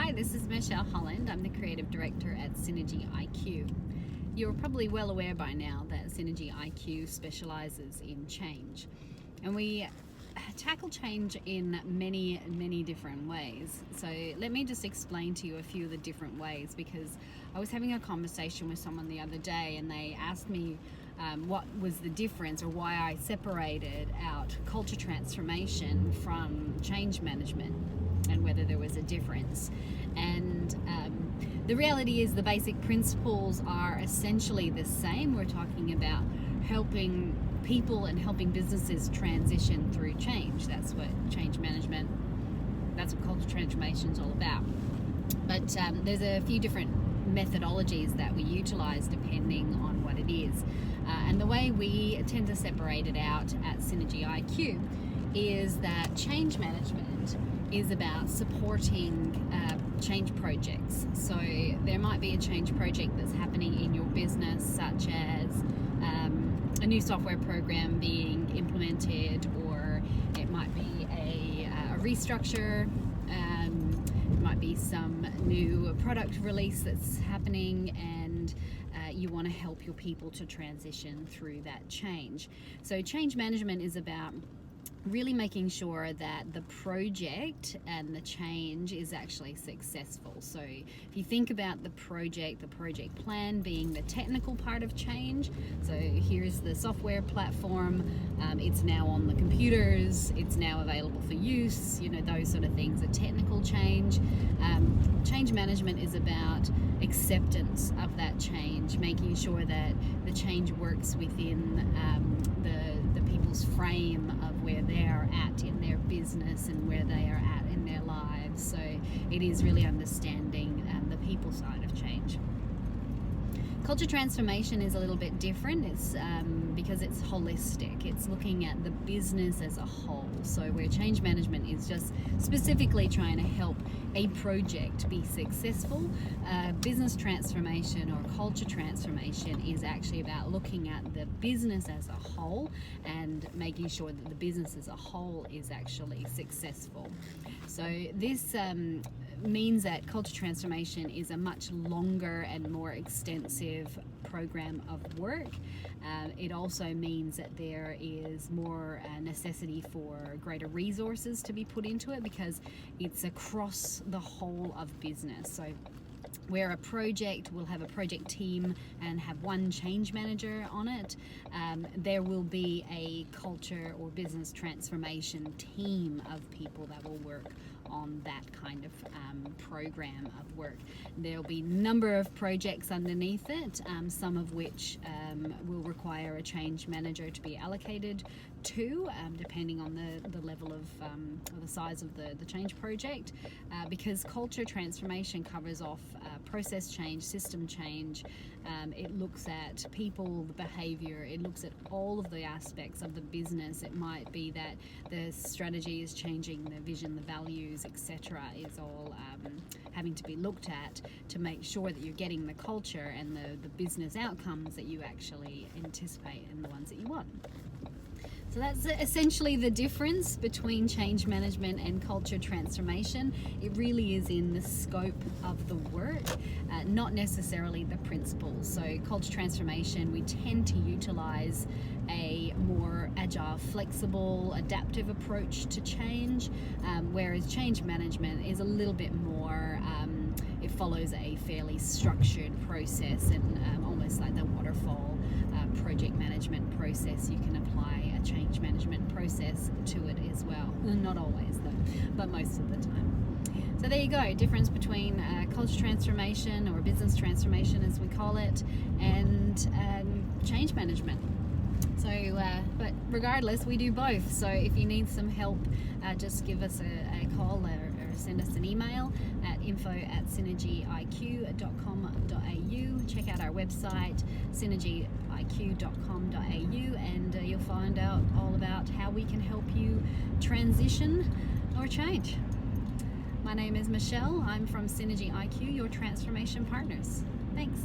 Hi, this is Michelle Holland. I'm the Creative Director at SynergyIQ. You're probably well aware by now that SynergyIQ specializes in change. And we tackle change in many different ways. So let me just explain to you a few of the different ways, because I was having a conversation with someone the other day and they asked me what was the difference, or why I separated out culture transformation from change management, and whether there was a difference. And the reality is the basic principles are essentially the same. We're talking about helping people and helping businesses transition through change. That's what change management, that's what culture transformation is all about. But there's a few different methodologies that we utilize depending on what it is. And the way we tend to separate it out at SynergyIQ is that change management is about supporting change projects. So there might be a change project that's happening in your business, such as a new software program being implemented, or it might be a restructure, it might be some new product release that's happening, and you want to help your people to transition through that change. So change management is about really making sure that the project and the change is actually successful. So if you think about the project plan being the technical part of change, so here's the software platform, it's now on the computers, it's now available for use, those sort of things, a technical change. Change management is about acceptance of that change, making sure that the change works within the people's frame of where they are at in their business and where they are at in their lives. So it is really understanding the people side of change. Culture transformation is a little bit different. It's because it's holistic. It's looking at the business as a whole. So where change management is just specifically trying to help a project be successful, business transformation or culture transformation is actually about looking at the business as a whole and making sure that the business as a whole is actually successful. So this means that culture transformation is a much longer and more extensive program of work. It also means that there is more necessity for greater resources to be put into it, because it's across the whole of business. So where a project will have a project team and have one change manager on it, there will be a culture or business transformation team of people that will work on that kind of program of work. There'll be a number of projects underneath it, some of which will require a change manager to be allocated to, depending on the level of or the size of the change project, because culture transformation covers off process change, system change. It looks at people, the behavior, it looks at all of the aspects of the business. It might be that the strategy is changing, the vision, the values, etc. is all having to be looked at to make sure that you're getting the culture and the business outcomes that you actually anticipate and the ones that you want. So that's essentially the difference between change management and culture transformation. It really is in the scope of the work, not necessarily the principles. So culture transformation, we tend to utilize a more agile, flexible, adaptive approach to change, whereas change management is a little bit more, it follows a fairly structured process, and almost like the waterfall project management process. You can apply a change management process to it as well. Not always though, but most of the time. So there you go, difference between culture transformation, or business transformation as we call it, and change management. So, but regardless, we do both. So if you need some help, just give us a call or send us an email at info@synergyiq.com.au. Check out our website, synergyiq.com.au, and you'll find out all about how we can help you transition or change. My name is Michelle. I'm from SynergyIQ, your transformation partners. Thanks.